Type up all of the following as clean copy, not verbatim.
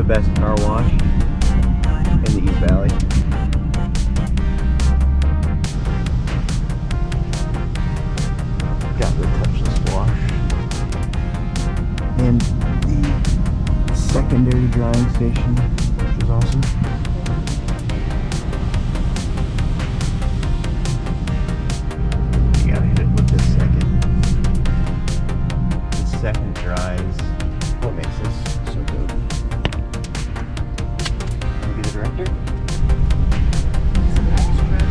the best car wash in the East Valley. Got the touchless wash. And the secondary drying station, which is awesome. You gotta hit it with this second. The second dries what makes this so good. Wanna be the director? Some extra dry.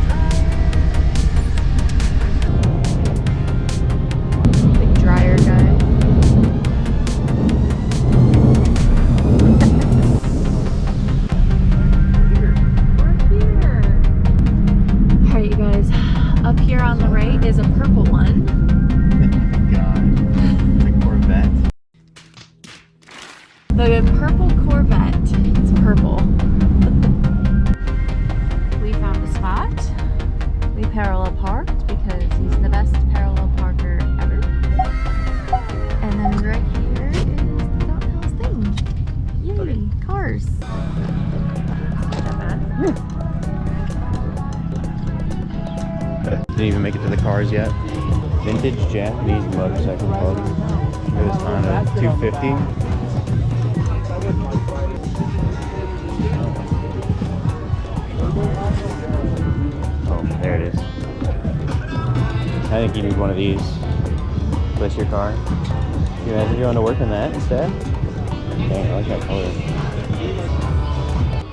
Big dryer guy. Alright, you guys. Up here on the right is a purple one. The purple Corvette. It's purple. We found a spot. We parallel parked because he's the best parallel parker ever. And then right here is the Fountain House thing. Yay! Okay. Cars. Didn't even make it to the cars yet. Vintage Japanese motorcycle club. It was on a 250. Oh, there it is. I think you need one of these. Place your car. Can you imagine going to work in that instead? Dang, I like that color.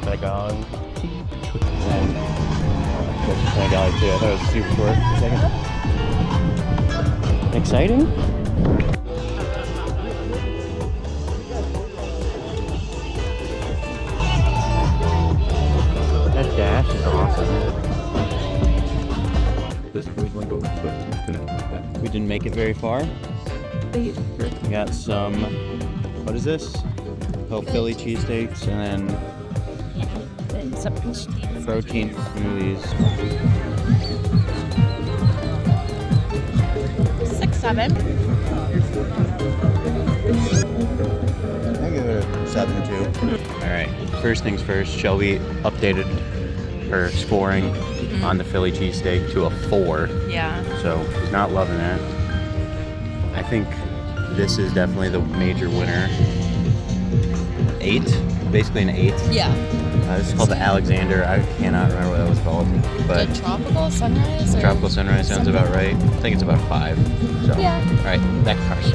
Saigon. And that's Saigon too. I thought it was super short for a second. Exciting? That dash is awesome. We didn't make it very far. We got some, what is this? Oh, Philly cheesesteaks and And some protein smoothies. 6, 7. I give it a 7 too. Alright, first things first, Shelby updated her scoring on the Philly cheesesteak to a 4. Yeah. So she's not loving that. I think this is definitely the major winner. 8, basically an 8. Yeah. This is called the Alexander. I cannot remember what that was called, but The Tropical Sunrise? Or Tropical Sunrise sounds about right. I think it's about 5. So, Yeah. all right, back to cars.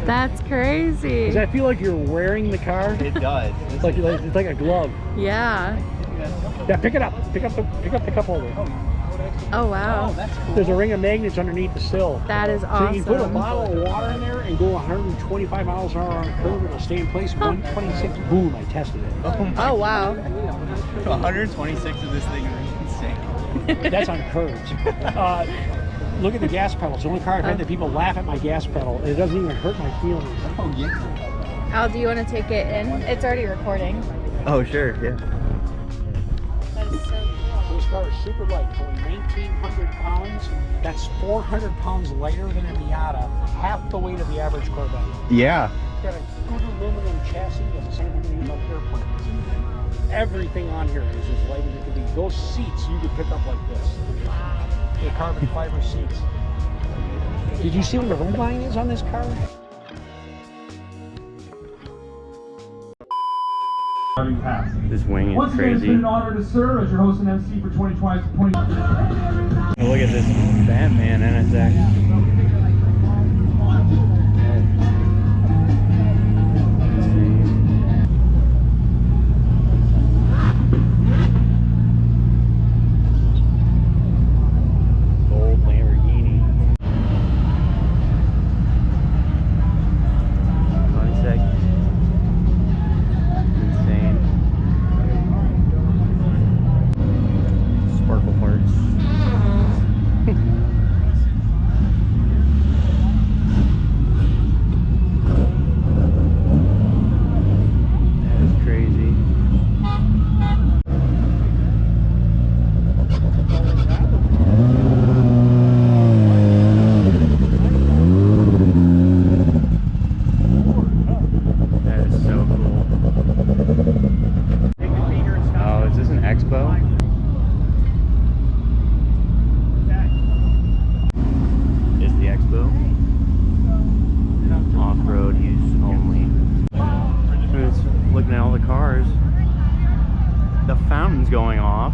That's crazy. Does that feel like you're wearing the car? It does. It's like a glove. Yeah. Yeah, pick it up. Pick up the cup holder. Oh, wow. That's cool. There's a ring of magnets underneath the sill. That is So awesome. you can put a bottle of water in there and go 125 miles an hour on a curve. It'll stay in place. 126. Boom! I tested it. Oh, wow. 126 of this thing is insane. That's on curves. Look at the gas pedal. It's the only car I've had that people laugh at my gas pedal. And it doesn't even hurt my feelings. Oh yeah. Al, do you want to take it in? It's already recording. Oh sure, yeah. That is so This car is super light. It's only 1,900 pounds. That's 400 pounds lighter than a Miata. Half the weight of the average Corvette. Yeah. It's got a good aluminum chassis. That's the same thing we use on airplanes. Everything on here is as light as it can be. Those seats you could pick up like this. Wow. The carbon fiber seats. Did you see what the road line is on this car? This wing is Once again, it's crazy. been an honor to serve as your host and MC for 2020. Oh, look at this Batman NSX. Gold Lamborghini. Insane. fountains going off.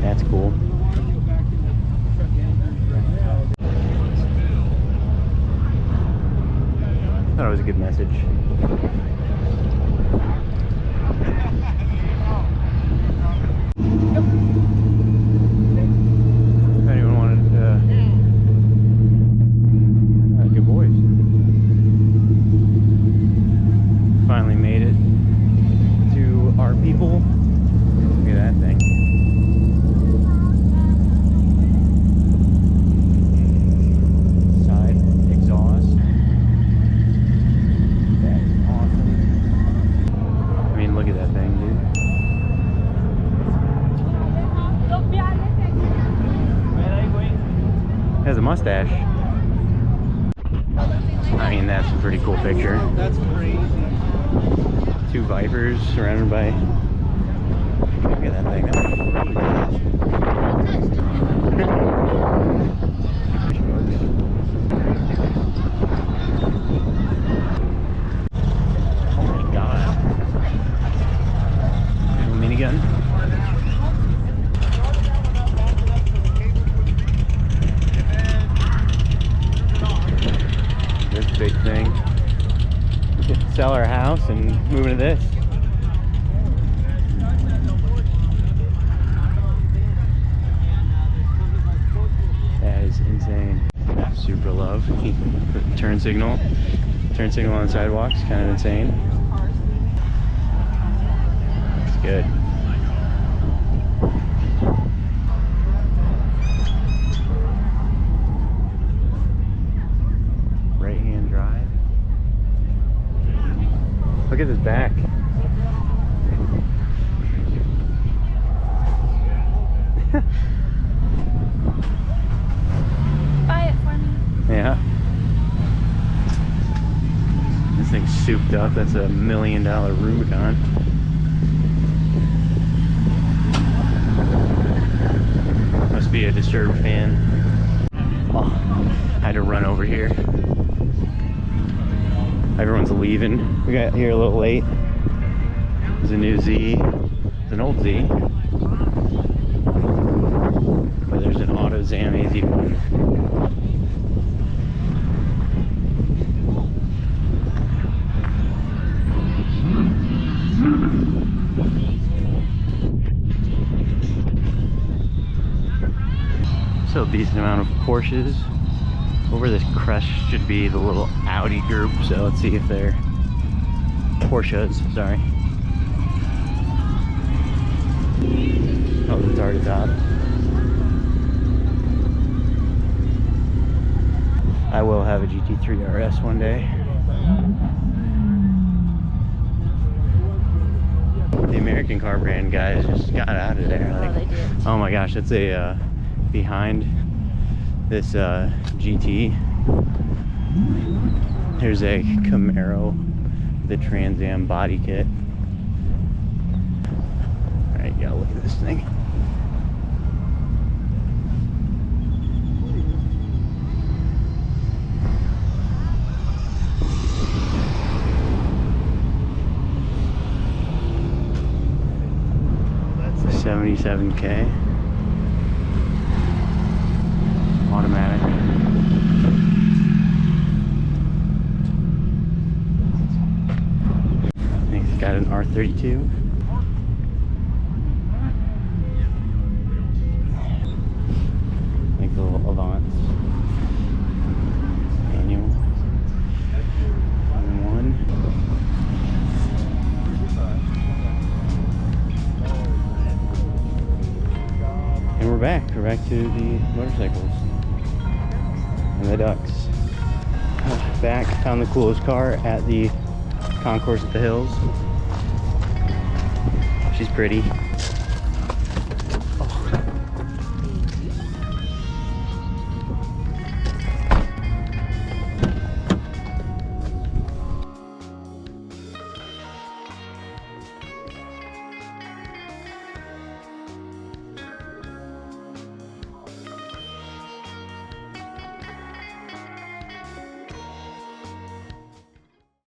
That's cool. Thought it was a good message. If anyone wanted good boys. Finally made it to our people. Look at that thing. Side exhaust. That is awesome. I mean, look at that thing, dude. Has a mustache. I mean, that's a pretty cool picture. That's crazy. Two Vipers surrounded by. Look at that thing. Oh my god. Little minigun. This big thing. We could sell our house and move into this. That is insane. Super love. Turn signal on the sidewalks, kind of insane. It's good. Right-hand drive. Look at this back. Buy it for me. Yeah. This thing's souped up. That's $1 million Rubicon. Must be a Disturbed fan. Oh, I had to run over here. Everyone's leaving. We got here a little late. There's a new Z. There's an old Z. But there's an AutoZam AZ1. So a decent amount of Porsches. Over this crest should be the little Audi group, so let's see if they're Porsches, sorry. Oh, the target top. I will have a GT3 RS one day. The American car brand guys just got out of there. Like, Oh, they did. oh my gosh, that's a behind this GT. Here's a Camaro, the Trans Am body kit. Alright, yeah, look at this thing. $77K. Automatic. I think it's got an R32. Like the little Avant. Manual. One. And we're back. We're back to the motorcycles. And the ducks. Back, found the coolest car at the Concourse at the Hills. She's pretty.